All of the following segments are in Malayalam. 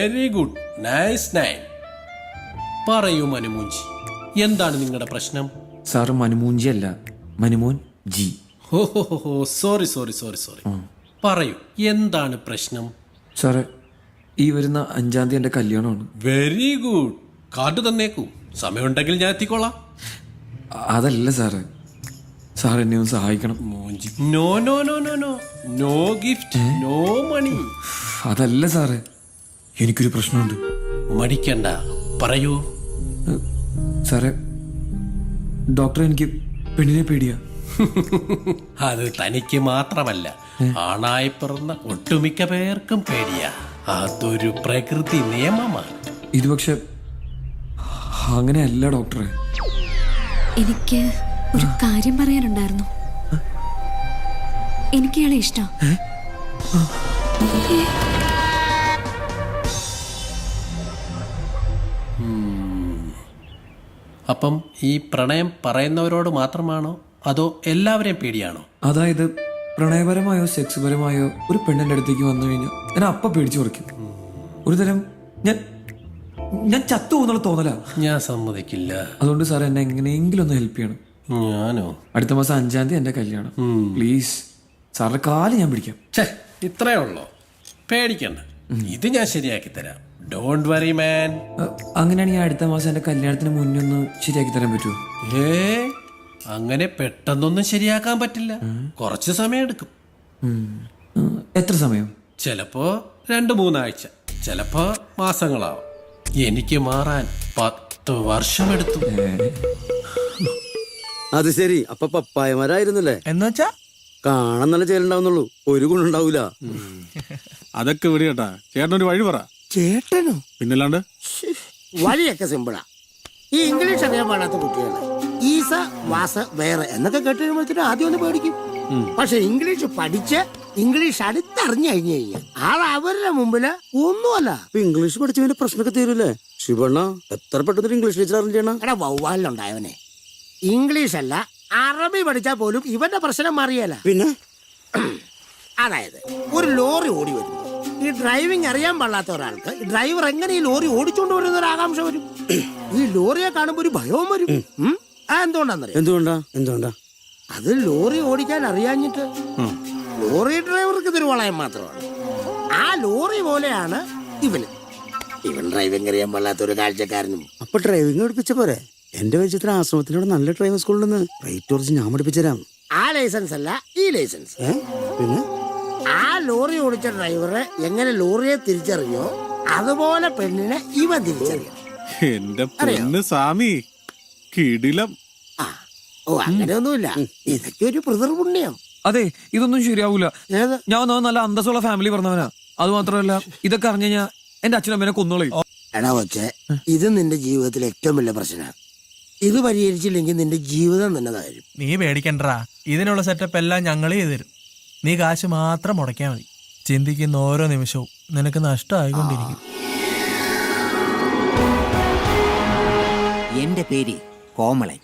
Very good, nice nine. പറയൂ മനുമൂഞ്ചി, എന്താണ് നിങ്ങളുടെ പ്രശ്നം? സാറ് മനുമൂഞ്ചി അല്ല, മനുമോൻ ജി. ഹോ ഹോ ഹോ, സോറി സോറി സോറി സോറി. പറയൂ, എന്താണ് പ്രശ്നം? സാറേ, ഈ വരുന്ന 5-ാം തീയതി എൻ്റെ കല്യാണമാണ്. വെരി ഗുഡ്, കാർഡ് തന്നേക്കൂ, സമയമുണ്ടെങ്കിൽ ഞാൻ എത്തിക്കോളാം. അതല്ല സാറേ, സാർ എന്നെ ഒന്ന് സഹായിക്കണം. മൂഞ്ചി, no no no no no, no gift, no money. അതല്ല സാറേ, എനിക്കൊരു പ്രശ്നമുണ്ട്. മടിക്കണ്ട, പറയൂ. സാറേ, ഡോക്ടർ എനിക്ക് പെണ്ണിനെ പേടിയാ. അത് തനിക്ക് മാത്രമല്ല, ആണായി പിറന്ന ഒട്ടുമിക്ക പേർക്കും പേടിയാ. അതൊരു പ്രകൃതി നിയമമാണ്. ഇത് പക്ഷെ അങ്ങനെയല്ല ഡോക്ടറെ. എനിക്ക് ഒരു കാര്യം പറയാനുണ്ടായിരുന്നു. എനിക്ക് ഇയാളെ ഇഷ്ടം. അപ്പം ഈ പ്രണയം പറയുന്നവരോട് മാത്രമാണോ അതോ എല്ലാവരെയും പേടിയാണോ? അതായത് പ്രണയപരമായോ സെക്സ് പരമായോ ഒരു പെണ്ണിന്റെ അടുത്തേക്ക് വന്നു കഴിഞ്ഞാൽ ഞാൻ അപ്പം പേടിച്ചു പറിക്കും. ഒരു തരം ഞാൻ ചത്തു പോകുന്നുള്ള തോന്നല. ഞാൻ സമ്മതിക്കില്ല. അതുകൊണ്ട് സാർ എന്നെ എങ്ങനെയെങ്കിലും ഒന്ന് ഹെൽപ്പ് ചെയ്യണം. ഞാനോ? അടുത്ത മാസം 5-ാം തീയതി എന്റെ കല്യാണം. പ്ലീസ് സാറിന്റെ കാല് ഞാൻ പിടിക്കാം. ഇത്രേ ഉള്ളോ? പേടിക്കണ്ട, ഇത് ഞാൻ ശരിയാക്കി തരാം. ഡോണ്ട് വറി മാൻ. അങ്ങനെയാണെങ്കിൽ അടുത്ത മാസം എന്റെ കല്യാണത്തിന് മുന്നേ ഒന്ന് ശരിയാക്കി തരാൻ പറ്റുമോ? അങ്ങനെ പെട്ടെന്നൊന്നും ശരിയാക്കാൻ പറ്റില്ല, കുറച്ച് സമയം എടുക്കും. എത്ര സമയം? ചിലപ്പോ 2-3 ആഴ്ച, ചിലപ്പോ മാസങ്ങളാവും. എനിക്ക് മാറാൻ 10 വർഷമെടുത്തു. അത് ശരി, അപ്പൊ പപ്പായമാരായിരുന്നല്ലേ? എന്നുവെച്ചാ കാണാൻ നല്ല ചേലുണ്ടാവുന്നുള്ളൂ, ഒരു ഗുണുണ്ടാവൂല. അതൊക്കെ വിടി കേട്ടാ. ചേട്ടനൊരു വഴി പറ. ചേട്ടനോ? പിന്നല്ലാണ്ട് വഴിയൊക്കെ സിമ്പിളാ. ഈ ഇംഗ്ലീഷ് അറിയാൻ പാടാത്ത കുട്ടികള് ഈസ വാസ വേറെ എന്നൊക്കെ കേട്ട് കഴിയുമ്പോഴത്തേനും ആദ്യം ഒന്ന് പേടിക്കും. പക്ഷെ ഇംഗ്ലീഷ് പഠിച്ച് ഇംഗ്ലീഷ് അടുത്തറിഞ്ഞു കഴിഞ്ഞു കഴിഞ്ഞാൽ ആൾ അവരുടെ മുമ്പില് ഒന്നുമല്ല. ഇംഗ്ലീഷ് പഠിച്ചതിന്റെ പ്രശ്നമൊക്കെ തീരൂലേ? ശിവണ്ണ എത്ര പെട്ടെന്ന് ഇംഗ്ലീഷ് ടീച്ചർ അറിഞ്ഞാ? എടാ വവ്വാലിലുണ്ടായവനെ, ഇംഗ്ലീഷ് അല്ല അറബി പഠിച്ചാൽ പോലും ഇവന്റെ പ്രശ്നം മാറിയല്ല. പിന്നെ അതായത് ഒരു ലോറി ഓടി വരുന്നു, ഈ ഡ്രൈവിംഗ് അറിയാൻ പാടില്ലാത്ത ഒരാൾക്ക് ഈ ഡ്രൈവർ എങ്ങനെ ഈ ലോറി ഓടിച്ചോണ്ട് വരുന്ന ഒരു ആകാംക്ഷ വരും. ഈ ലോറിയെ കാണുമ്പോ ഒരു ഭയവും വരും. എന്തുകൊണ്ടാ? അത് ലോറി ഓടിക്കാൻ അറിയാഞ്ഞിട്ട്. ലോറി ഡ്രൈവർക്ക് ഇതൊരു വളയം മാത്രമാണ്. ആ ലോറി പോലെയാണ് ഇവൻ ഡ്രൈവിംഗ് അറിയാൻ പാടില്ലാത്ത ഒരു കാഴ്ചക്കാരനും. അപ്പൊ ഡ്രൈവിംഗ് പഠിപ്പിച്ച പോരെ? എന്റെ പരിചയത്തിൽ ആശ്രമത്തിനോട് നല്ല ഡ്രൈവിംഗ് സ്കൂളിൽ റേറ്റ് കുറച്ച് ഞാൻ പഠിപ്പിച്ചുതരാം. ആ ലൈസൻസ് അല്ല, ഈ ലൈസൻസ്. പിന്നെ ആ ലോറി ഓടിച്ച ഡ്രൈവറെ എങ്ങനെ ലോറിയെ തിരിച്ചറിയോ അതുപോലെ പെണ്ണിനെ ഇവൻ തിരിച്ചറിയണം. എന്റെ പൊന്ന് സ്വാമി, കിടിലം. അങ്ങനെയൊന്നുമില്ല, ഇതൊക്കെ ഒരു പിതൃപുണ്യം. അതെ, ഇതൊന്നും ശരിയാവൂല. ഏത്? ഞാൻ നല്ല അന്തസ്സുള്ള ഫാമിലി പറഞ്ഞവനാ. അത് മാത്രമല്ല, ഇതൊക്കെ അറിഞ്ഞു കഴിഞ്ഞാൽ എന്റെ അച്ഛനമ്മേനെ കൊന്നോളയും. എടാ കൊച്ചെ, ഇത് നിന്റെ ജീവിതത്തിലെ ഏറ്റവും വലിയ പ്രശ്നമാണ്. ഇത് പരിഹരിച്ചില്ലെങ്കിൽ നിന്റെ ജീവിതം തന്നെ തകരും. നീ പേടിക്കണ്ടാ, ഇതിനുള്ള സെറ്റപ്പ് എല്ലാം ഞങ്ങൾ ചെയ്തു തരും. നീ കാശ് മാത്രം മുടക്കിയാൽ മതി. ചിന്തിക്കുന്ന ഓരോ നിമിഷവും നിനക്ക് നഷ്ടമായിക്കൊണ്ടിരിക്കും. എന്റെ പേര് കോമളൻ.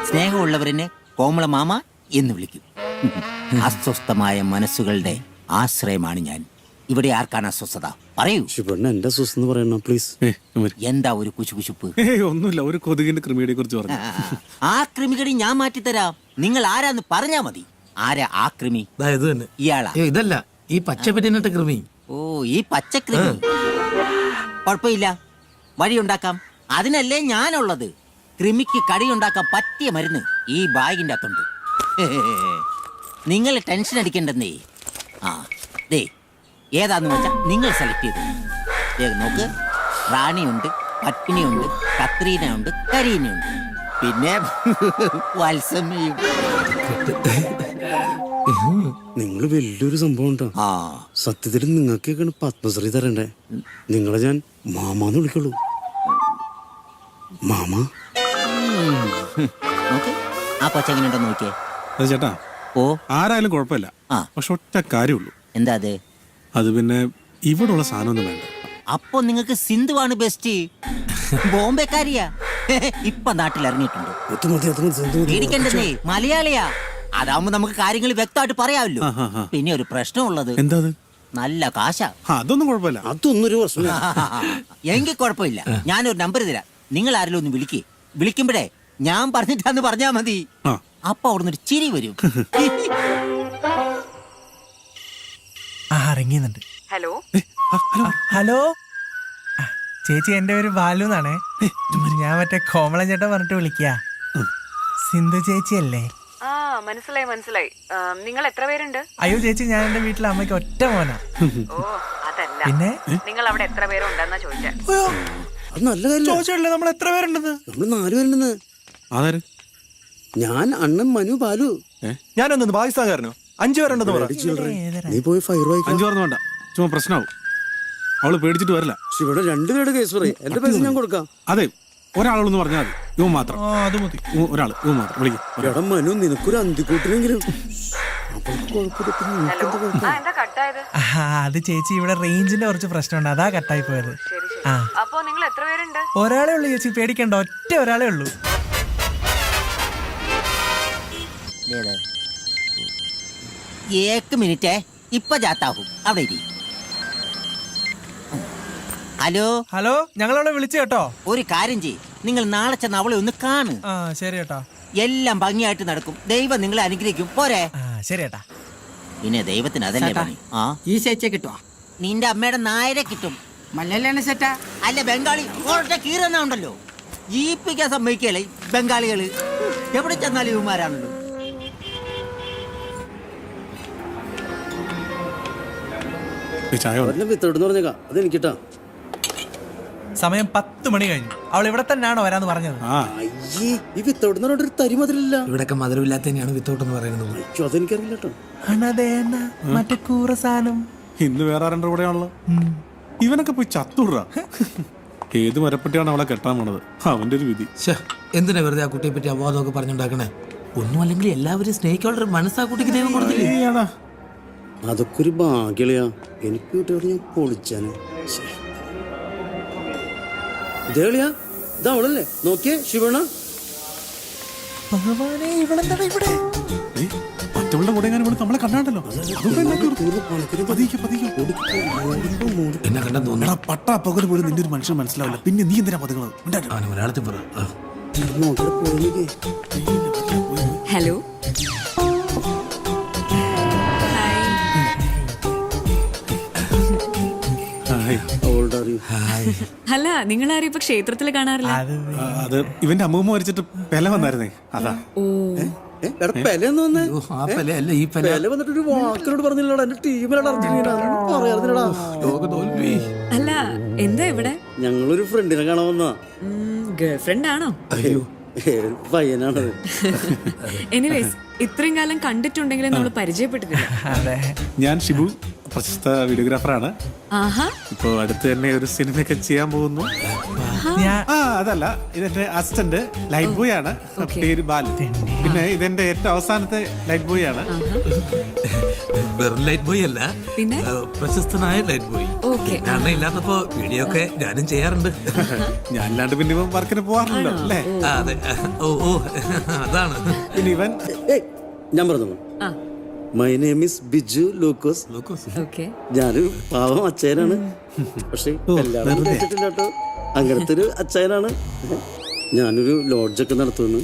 സ്നേഹമുള്ളവരെന്നെ കോമള മാമ എന്ന് വിളിക്കും. അസ്വസ്ഥമായ മനസ്സുകളുടെ ആശ്രയമാണ് ഞാൻ. ഇവിടെ ആർക്കാണ് അസ്വസ്ഥത? പറയൂ. ശിവണ്ണ എന്റെ അസ്വസ്ഥ പറയണ പ്ലീസ്. എന്താ ഒരു കുശുകുശുപ്പ്? ഒന്നുമില്ല, ഒരു കൊതുകിന്റെ കൃമിയെ കുറിച്ച് പറഞ്ഞു. ആ കൃമികടി ഞാൻ മാറ്റിത്തരാം. നിങ്ങൾ ആരാന്ന് പറഞ്ഞാ മതി. ആരാ ആ കൃമി? ഇയാളാ? ഇതല്ല, ഈ പച്ചപ്പറ്റിനിട്ട കൃമി. ഓ, ഈ പച്ചക്കൃമി. കുഴപ്പമില്ല, വഴിയുണ്ടാക്കാം. അതിനല്ലേ ഞാനുള്ളത്. കൃമിക്ക് കടിയുണ്ടാക്കാൻ പറ്റിയ മരുന്ന് ഈ ബാഗിന്റെ അകത്തുണ്ട്. നിങ്ങൾ ടെൻഷൻ അടിക്കണ്ടെന്നേ. ദേ, ഏതാന്ന് വെച്ചാ നിങ്ങൾ സെലക്ട് ചെയ്തു. നോക്ക്, റാണിയുണ്ട്, പത്മിനിയുണ്ട്, കത്രീനയുണ്ട്, കരീനയുണ്ട്, പിന്നെ വത്സമ്മയും. നിങ്ങൾ വലിയൊരു സംഭവം ഉണ്ടോ? സത്യത്തിൽ നിങ്ങൾക്കൊക്കെയാണ് പത്മശ്രീ തരണ്ടേ. നിങ്ങളെ ഞാൻ മാമാന്ന് വിളിക്കുള്ളൂ. മാമ. നോക്ക്, ആ പച്ചങ്ങനുണ്ടോ നോക്കിയേ. ചേട്ടാ, ഓ ആരായാലും കുഴപ്പമില്ല, പക്ഷെ ഒറ്റ കാര്യമുള്ളൂ. എന്താ അത്? അത് പിന്നെ ഇവിടെ ഉള്ള സാധനമൊന്നും വേണ്ട. അപ്പൊ നിങ്ങൾക്ക് സിന്ധുവാണ് ബെസ്റ്റ്. ബോംബെക്കാരിയാ, ഇപ്പൊ നാട്ടിൽ ഇറങ്ങിയിട്ടുണ്ട്. പേടിക്കണ്ടേ, മലയാളിയാ. അതാവുമ്പോ നമുക്ക് കാര്യങ്ങൾ വ്യക്തമായിട്ട് പറയാമല്ലോ. പിന്നെ ഒരു പ്രശ്നമുള്ളത്, എന്താ? നല്ല കാശാ. അതൊന്നും കുഴപ്പമില്ല. അതൊന്നും ഒരു പ്രശ്നമില്ല. എങ്കിൽ കുഴപ്പമില്ല. ഞാനൊരു നമ്പർ തരാം, നിങ്ങൾ ആരെങ്കിലും ഒന്ന് വിളിക്കുമ്പോഴേ ഞാൻ പറഞ്ഞിട്ടാന്ന് പറഞ്ഞാ മതി. ആ. അപ്പൊ അവിടുന്ന് ഒരു ചിരി വരും. ഇറങ്ങിയുന്നുണ്ട്. ഹലോ ഹലോ ചേച്ചി, എന്റെ പേര് ബാലു എന്നാണേ. ഞാൻ മറ്റേ കോമളൻ ചേട്ടൻ പറഞ്ഞിട്ട് വിളിക്കുക. സിന്ധു ചേച്ചി അല്ലേ? ആ മനസ്സിലായി മനസ്സിലായി. നിങ്ങൾ എത്ര പേരുണ്ട്? അയ്യോ ചേച്ചി, ഞാൻ എന്റെ വീട്ടിലെ അമ്മയ്ക്ക് ഒറ്റ മോനാ. ഓ അതല്ല, പിന്നെ നിങ്ങൾ അവിടെ എത്ര പേരുണ്ടെന്നാ ചോദിച്ചേ. അത് നല്ല കാര്യമല്ല. ചോദിച്ചല്ലേ നമ്മൾ എത്ര പേരുണ്ടെന്ന്? നമ്മള് 4 പേരുണ്ടെന്ന്. അതാര്? ഞാൻ, അണ്ണൻ, മനു, ബാലു. ഞാനൊന്നു പാകിസ്ഥാൻകാരനോ? 5 പേരുണ്ടെന്ന് പറ. നീ പോയി ഫയർ വായിക്കാം. 5 പറഞ്ഞ വേണ്ട, ചുമ്മാ പ്രശ്നമാവും. അവള് പേടിച്ചിട്ട് വരില്ല. ഇവിടെ 2 പേരുടെ കേസ് പറയും. എന്റെ പൈസ ഞാൻ കൊടുക്കാം. അതെ, ഒരാളൊന്ന് പറഞ്ഞാൽ മതി. ഇവൻ മാത്രം. അത് മതി. ഒരാള് ഇവൻ മാത്രം വിളിക്കും. എടാ മനു, നിനക്കൊരു അന്തിക്കൂട്ടിനെങ്കിലും. എന്താ കട്ടായത്? അത് ചേച്ചി, ഇവിടെ റേഞ്ചിന്റെ കുറച്ച് പ്രശ്നമുണ്ട്, അതാ കട്ടായി പോയത്. ശരി ശരി. ആ. അപ്പൊ നിങ്ങൾ എത്ര പേരുണ്ട്? ഒരാളേ ഉള്ളൂ ചേച്ചി, പേടിക്കണ്ട, ഒറ്റ ഒരാളേ ഉള്ളൂ. ഏക്ക് മിനിറ്റേ, ഇപ്പൊ ജാത്താഹും. അവിടെ ഇരി. ഹലോ ഹലോ, ഞങ്ങളവിടെ വിളിച്ചു കേട്ടോ. ഒരു കാര്യം ചെയ്യ്, നിങ്ങൾ നാളെ ചെന്ന് അവളെ ഒന്ന് കാണ്. ആ ശരി ഏട്ടാ. എല്ലാം ഭംഗിയായിട്ട് നടക്കും. ദൈവം നിങ്ങളെ അനുഗ്രഹിക്കും. പോരെ? ആ ശരി ഏട്ടാ. പിന്നെ ദൈവത്തിന് അതല്ലേ പണി. ആ, ഈ ചേച്ചിയെ കിട്ടുവാ? നിന്റെ അമ്മയുടെ നായരെ കിട്ടും. മലയാളിയാണ് സെറ്റാ? അല്ല, ബംഗാളി ഒറ്റ കീറന്ന ഉണ്ടല്ലോ, ജീവിപ്പിക്കാൻ സമ്മതിക്കല്ലേ ബംഗാളികള്. എവിടെ ചെന്നാലും ഇവന്മാരാണല്ലോ. ചായ വന്നു. ഒരെണ്ണം വിത്തോട്ടെന്ന് പറഞ്ഞേക്കാം. അത് എനിക്കിട്ടാ. സമയം 10 മണി കഴിഞ്ഞു. അവൾ ഇവിടെ തന്നെയാണോ വരാന്ന് പറഞ്ഞത്? ആ, അയ്യേ, ഈ വിത്തോട്ടെന്ന് പറഞ്ഞിട്ട് ഒരു തരി മതിലില്ല. ഇവിടെയൊക്കെ മധുരമില്ലാത്ത തന്നെയാണ് വിത്തോട്ടെന്ന് പറയുന്നത്. അയ്യോ, അതെനിക്കറിയില്ല കേട്ടോ. മറ്റേ കൂറ സാധനം. ഇന്ന് വേറെ 2 കൂടെയാണല്ലോ. ഇവനൊക്കെ പോയി ചത്തുടാ. ഏത് മരപ്പെട്ടിയാണ് അവളെ കെട്ടാൻ പോണത്? അവന്റെ ഒരു വിധി. എന്തിനാ വെറുതെ ആ കുട്ടിയെ പറ്റി അപവാദമൊക്കെ പറഞ്ഞുണ്ടാക്കണേ? ഒന്നും അല്ലെങ്കിൽ എല്ലാവരും സ്നേഹിക്കാനുള്ള മനസ്സാ കുട്ടിക്ക് ദൈവം കൊടുത്തില്ലേ? ഏടാ, അതൊക്കെ ഒരു ഭാഗ്യളിയാ. എനിക്ക് കിട്ടിയത് ഞാൻ പൊളിച്ചാനെ. ദേളിയാ, ഇതവളല്ലേ? നോക്കിയേ, ശിവണ. ഭഗവാനെ, ഇവളെന്താണ് ഇവിടെ? മറ്റവളുടെ കൂടെ എങ്ങനെ നമ്മളെ കണ്ടാണ്ടല്ലോ. എന്നെ കണ്ടാ തോന്നുന്നു. പട്ടാ പകല് പോലും നിന്റെ ഒരു മനുഷ്യൻ മനസ്സിലാവില്ല. പിന്നെ നീ എന്തിനാ പതുങ്ങുന്നത്? മലയാളത്തിൽ പറ. ഹലോ. അല്ല, നിങ്ങൾ ആരും ഇപ്പൊ ക്ഷേത്രത്തിൽ കാണാറില്ല? അത് ഇവന്റെ അമ്മൂമ്മ മരിച്ചിട്ട് പെല വന്നായിരുന്നേ, അതാ. ഓ, പെലെന്ന് വന്നേ. ആ പെല അല്ല, ഈ പെല. പെല വന്നിട്ട് ഒരു വാക്കിനോട് പറഞ്ഞില്ലടാ. എന്റെ ടീമിലാണ് അർജന്റീന. പറയാറില്ലടാ. ലോക തോൽവി. അല്ല, എന്താ ഇവിടെ? ഞങ്ങളൊരു ഫ്രണ്ടിനെ കാണാൻ വന്നാ. ഗേൾഫ്രണ്ട് ആണോ? അയ്യോ, പയ്യനാണത്. എനിവേസ്, ഇത്രയും കാലം കണ്ടിട്ടുണ്ടെങ്കിലും നമ്മൾ പരിചയപ്പെട്ടിട്ടില്ല. അതെ, ഞാൻ ഷിബു, പ്രശസ്ത വീഡിയോഗ്രാഫറാണ്. ആഹാ. ഇപ്പൊ അടുത്ത് തന്നെ ഒരു സിനിമയൊക്കെ ചെയ്യാൻ പോകുന്നു. അതല്ല, ഇതെന്റെ അസിസ്റ്റന്റ് ലൈറ്റ് ബോയ് ആണ്. പേര് ബാലു. പിന്നെ ഇതെന്റെ ഏറ്റവും അവസാനത്തെ ലൈറ്റ് ബോയ് ആണ്. വെറും ലൈറ്റ് ബോയ് അല്ല, പിന്നെ പ്രശസ്തനായ ലൈറ്റ് ബോയ്. ഓക്കെ. കാരണം ഇല്ലാത്തപ്പോ വീഡിയോ ഒക്കെ ഞാനും ചെയ്യാറുണ്ട്. ഞാൻ അല്ലാണ്ട് പിന്നെ ഇവൻ വർക്കിന് പോവാറില്ലല്ലോ അല്ലേ? അതെ. ഓ അതാണ്. പിന്നെ ഇവൻ ഞാൻ പറഞ്ഞു, my name is Biju Lukose. Okay. ഞാനൊരു പാവം അച്ചായനാണ്. പക്ഷെ എല്ലാവരും കേട്ടിട്ടില്ല കേട്ടോ. അങ്ങനത്തെ ഒരു അച്ചായനാണ്. ഞാനൊരു ലോഡ്ജൊക്കെ നടത്തുന്നു.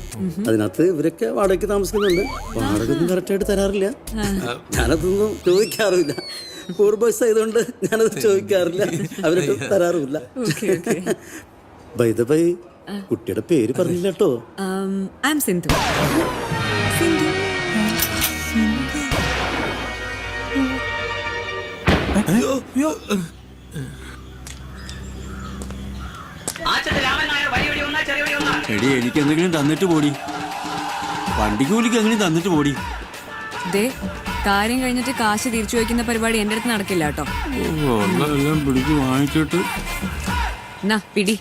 അതിനകത്ത് ഇവരൊക്കെ വാടകയ്ക്ക് താമസിക്കുന്നുണ്ട്. വാടക ഒന്നും കറക്റ്റായിട്ട് തരാറില്ല. ഞാനതൊന്നും ചോദിക്കാറില്ല. പൂർ ബോയ്സ് ആയതുകൊണ്ട് ഞാനത് ചോദിക്കാറില്ല. അവരൊക്കെ തരാറുമില്ല. ബൈ ദ ബൈ, കുട്ടിയുടെ പേര് പറഞ്ഞില്ല കേട്ടോ. I am Sindhu. സിന്ധു. എടി, എനിക്ക് എന്തെങ്കിലും തന്നിട്ട് പോടി. വണ്ടിക്ക് കൂലിക്ക് എന്തെങ്കിലും തന്നിട്ട് പോടി. ദേ, കാര്യം കഴിഞ്ഞിട്ട് കാശ് തിരിച്ചു വയ്ക്കുന്ന പരിപാടി എന്റെ അടുത്ത് നടക്കില്ല കേട്ടോ. എല്ലാം പിടിച്ച് വാങ്ങിച്ചിട്ട് എന്നാ പിടി.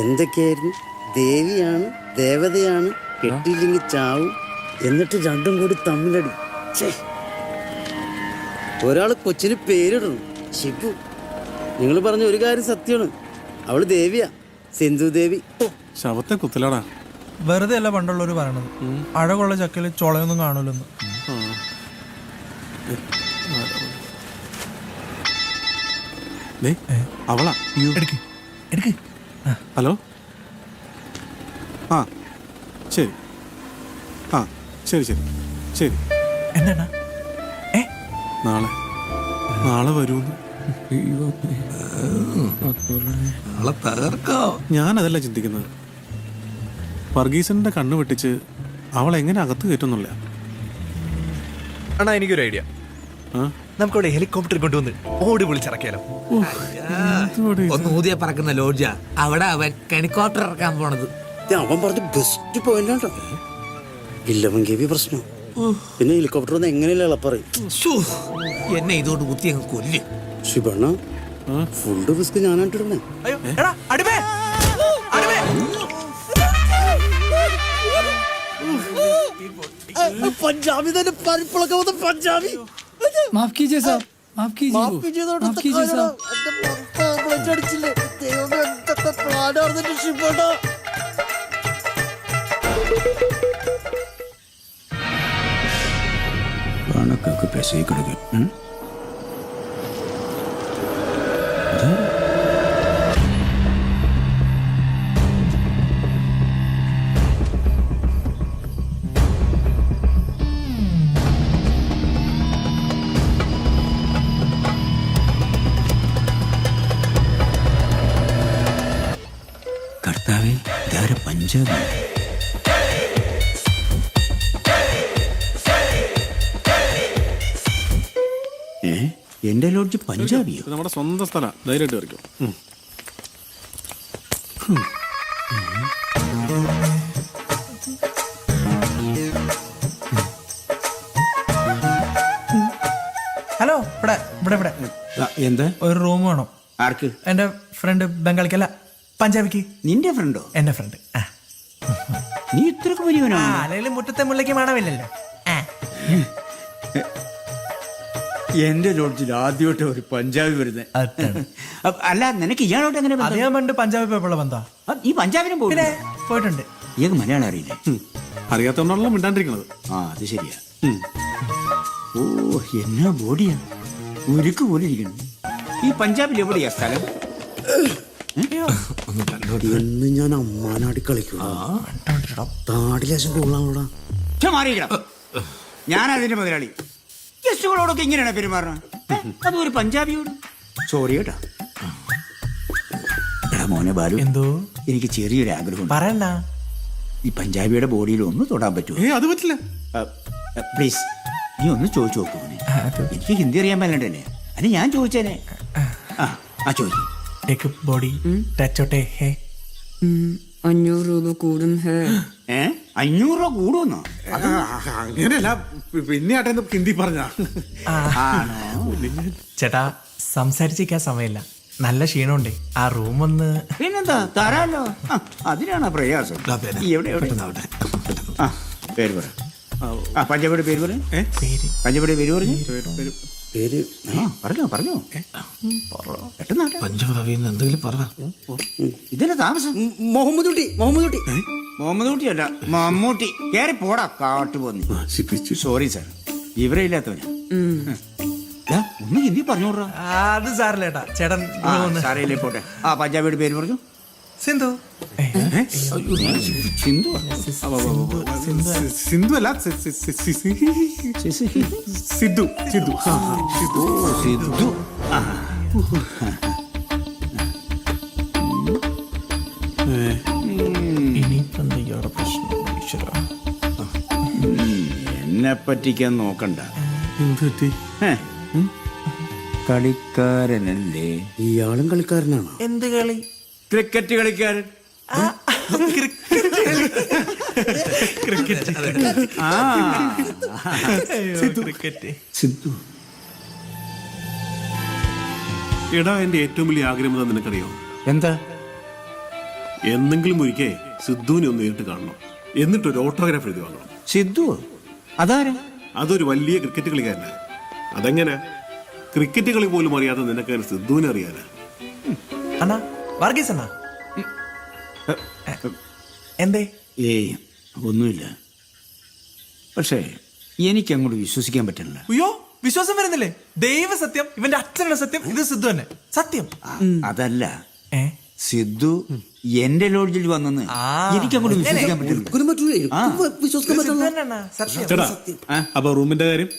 എന്തൊക്കെയായിരുന്നു? ദേവിയാണ്, ദേവതയാണ്, കെട്ടിയില്ലെങ്കിൽ ചാവും, എന്നിട്ട് രണ്ടും കൂടി തമ്മിലടി. ഒരാള് കൊച്ചിന് പേരിടണം, ഷിബു. നിങ്ങൾ പറഞ്ഞ ഒരു കാര്യം സത്യമാണ്. അവള് ദേവിയാ, സിന്ധു ദേവി. ശവത്തെ കുത്തലാടാ. വെറുതെ അല്ല പണ്ടുള്ളവര് പറയണത് അഴകുള്ള ചക്കയിൽ ചൊളയൊന്നും കാണൂലെന്ന്. അവളാ. എടുക്ക് എടുക്ക്. ഹലോ. ആ ശരി. ആ ശരി ശരി ശരി. എന്താ നാളെ വരൂന്ന്. നാളെ തകർക്കാം. ഞാനതല്ല ചിന്തിക്കുന്നത്. വർഗീസന്റെ കണ്ണു വെട്ടിച്ച് അവൾ എങ്ങനെ അകത്ത് കയറ്റുന്നില്ല. അണ്ണാ എനിക്കൊരു ഐഡിയ. നമുക്കവിടെ ഹെലികോപ്റ്റർ കൊണ്ടുവന്ന് ഓടി വിളിച്ചിറക്കിയാലോ? ഒന്ന് ഊതിയ പറക്കുന്ന ലോഡ്ജ. അവിടെ അവൻ ഹെലികോപ്റ്റർ ഇറക്കാൻ പോണത്. അവൻ പറഞ്ഞ ബെസ്റ്റ് പോയിന്റ്. ഇല്ലവൻ കേവി പ്രശ്നം. പിന്നെ ഹെലികോപ്റ്റർ ഒന്ന് എങ്ങനെയല്ല എളപ്പറയും. എന്നെ ഇതോട് കുത്തി അങ്ങ് കൊല്ല്. ശിവണ്ണ ഫുഡ് റിസ്ക് ഞാനായിട്ടിരുന്നേ. അയ്യോ എടാ അടിമേ അടിമേ. പഞ്ചാബി തന്നെ പരിപ്പിളൊക്കെ വന്ന പഞ്ചാബി. മാഫ് കീജിയേ സാബ്, മാഫ് കീജിയേ, മാഫ് കീജിയേ സാബ്. കണക്കൊക്കെ പെസേ കിടക്കും. കർത്താവേ, ഇതാരെ പഞ്ചാബി? എന്റെ ലോഡ്ജ് പഞ്ചാബിയോ? നമ്മുടെ സ്വന്തം സ്ഥലം. ധൈര്യമായിട്ട് കയറിക്കോ. ഹലോ ഇവിടെ ഇവിടെ ഇവിടെ എന്താ? ഒരു റൂം വേണം. ആർക്ക്? എന്റെ ഫ്രണ്ട് ബംഗാളിക്കല്ല പഞ്ചാബിക്ക്. നിന്റെ ഫ്രണ്ടോ? എന്റെ ഫ്രണ്ട്. നീ ഇത്രക്ക് വലിയവനാ? അല്ലെങ്കിൽ മുറ്റത്തെ മുല്ലയ്ക്ക് മണമില്ലല്ലോ. എന്റെ ലോഡ്ജിൽ ആദ്യമായിട്ട് ഒരു പഞ്ചാബി വരുന്നത്. അല്ല, നിനക്ക് ഇയാളോട്ട് എങ്ങനെ ബന്ധം? ഞാൻ പണ്ട് പഞ്ചാബി പോയപ്പോഴുള്ള ബന്ധാ. ഈ പഞ്ചാബിനും പിന്നെ പോയിട്ടുണ്ട്. ഇയാൾക്ക് മലയാളം അറിയില്ലേ? അറിയാത്തോണ്ടാണല്ലോ മിണ്ടാണ്ടിരിക്കണത്. ആ, അത് ശരിയാ. ഓ, എന്നാ ബോഡിയാ, ഉരുക്ക് പോലെ ഇരിക്കണം. ഈ പഞ്ചാബിൽ എവിടെയാ സ്ഥലം? എന്ന് ഞാൻ അമ്മാനാടി കളിക്കും. താടിലേശം കൊള്ളാമോടാ. ഞാൻ അതിന്റെ മുതലാളി. ഗസ്റ്റുകളോടൊക്കെ ഇങ്ങനെയാണ് പെരുമാറണം. അതും ഒരു പഞ്ചാബിയോട്. സോറി കേട്ടാ. എടാ മോനെ ബാലു, എന്തോ എനിക്ക് ചെറിയൊരു ആഗ്രഹം. പറയണ്ട. ഈ പഞ്ചാബിയുടെ ബോഡിയിൽ ഒന്ന് തൊടാൻ പറ്റുമോ? അത് പറ്റില്ല. പ്ലീസ്, നീ ഒന്ന് ചോദിച്ചു നോക്കൂ. എനിക്ക് ഹിന്ദി അറിയാൻ പറ്റണ്ടല്ലേ? അത് ഞാൻ ചോദിച്ചേനെ. ആ ചോദിക്കും. ബോഡി ടച്ചോട്ടെ. 500 രൂപ കൂടും. 500 രൂപ കൂടുമെന്നോ? അങ്ങനെയല്ല, പിന്നെ ആട്ടെ ഹിന്ദി പറഞ്ഞ. ചേട്ടാ, സംസാരിച്ചിരിക്കാൻ സമയമില്ല. നല്ല ക്ഷീണമുണ്ട്. ആ റൂം ഒന്ന്. പിന്നെന്താ, തരാലോ. അതിനാണ് പ്രയാസം. എവിടെ പേര് പറ. പഞ്ചാബിയുടെ പേര് പറ. പഞ്ചാബിയുടെ പേര് പറഞ്ഞു. പേര് പറഞ്ഞോ പറഞ്ഞോ. പഞ്ചാബി എന്തെങ്കിലും പറ. ഇതിന്റെ താമസം മുഹമ്മദ് കുട്ടി. മുഹമ്മദ് കുട്ടി. മുഹമ്മദ് കുട്ടി അല്ല, മമ്മൂട്ടി. കയറി പോടാ കാട്ടുപോന്നി. സോറി സാർ, ഇവരെ ഇല്ലാത്തവനാ. ഒന്ന് ഹിന്ദി പറഞ്ഞോടാ. അത് സാറില്ല ചേട്ടാ. ചേട്ടൻ സാറയില്ലേ പോട്ടെ. ആ പഞ്ചാബിയുടെ പേര് പറഞ്ഞു. സിന്ധു. സിന്ധു സിന്ധു അല്ല, സിദ്ധു. സിദ്ധു. സിദ്ധു. എന്നെ പറ്റിക്കാൻ നോക്കണ്ട. കളിക്കാരനല്ലേ? ഇയാളും കളിക്കാരനാണ്. എന്ത് കളി? ക്രിക്കറ്റ് കളിക്കാരൻ. സിദ്ധു. എടാ, എന്റെ ഏറ്റവും വലിയ ആഗ്രഹം എന്താ നിനക്കറിയോ? എന്താ? എന്തെങ്കിലും ഒരിക്കൽ സിദ്ധുവിനെ ഒന്ന് നേരിട്ട് കാണണം. എന്നിട്ടൊരു ഓട്ടോഗ്രാഫ് എഴുതി വാങ്ങണം. സിദ്ധു അതാരാ? അതൊരു വലിയ ക്രിക്കറ്റ് കളിക്കാരനാണ്. അതെങ്ങനെ? ക്രിക്കറ്റ് കളി പോലും അറിയാതെ നിനക്ക് സിദ്ധുവിനെ അറിയാനാ? അണ്ണാ വർഗീസ് അണ്ണാ, എന്തേ ഏയ് ഒന്നുമില്ല. പക്ഷേ എനിക്കങ്ങോട്ട് വിശ്വസിക്കാൻ പറ്റില്ല. അയ്യോ വിശ്വാസം വരുന്നില്ലേ? ദൈവ സത്യം, ഇവന്റെ അച്ഛനുള്ള സത്യം, ഇത് സിദ്ധു തന്നെ സത്യം. അതല്ല, സിദ്ധു എന്റെ ലോഡ്ജിൽ വന്നെന്ന് എനിക്കങ്ങോട്ട് വിശ്വസിക്കാൻ പറ്റില്ല. ചേട്ടാ, അപ്പൊ റൂമിന്റെ കാര്യം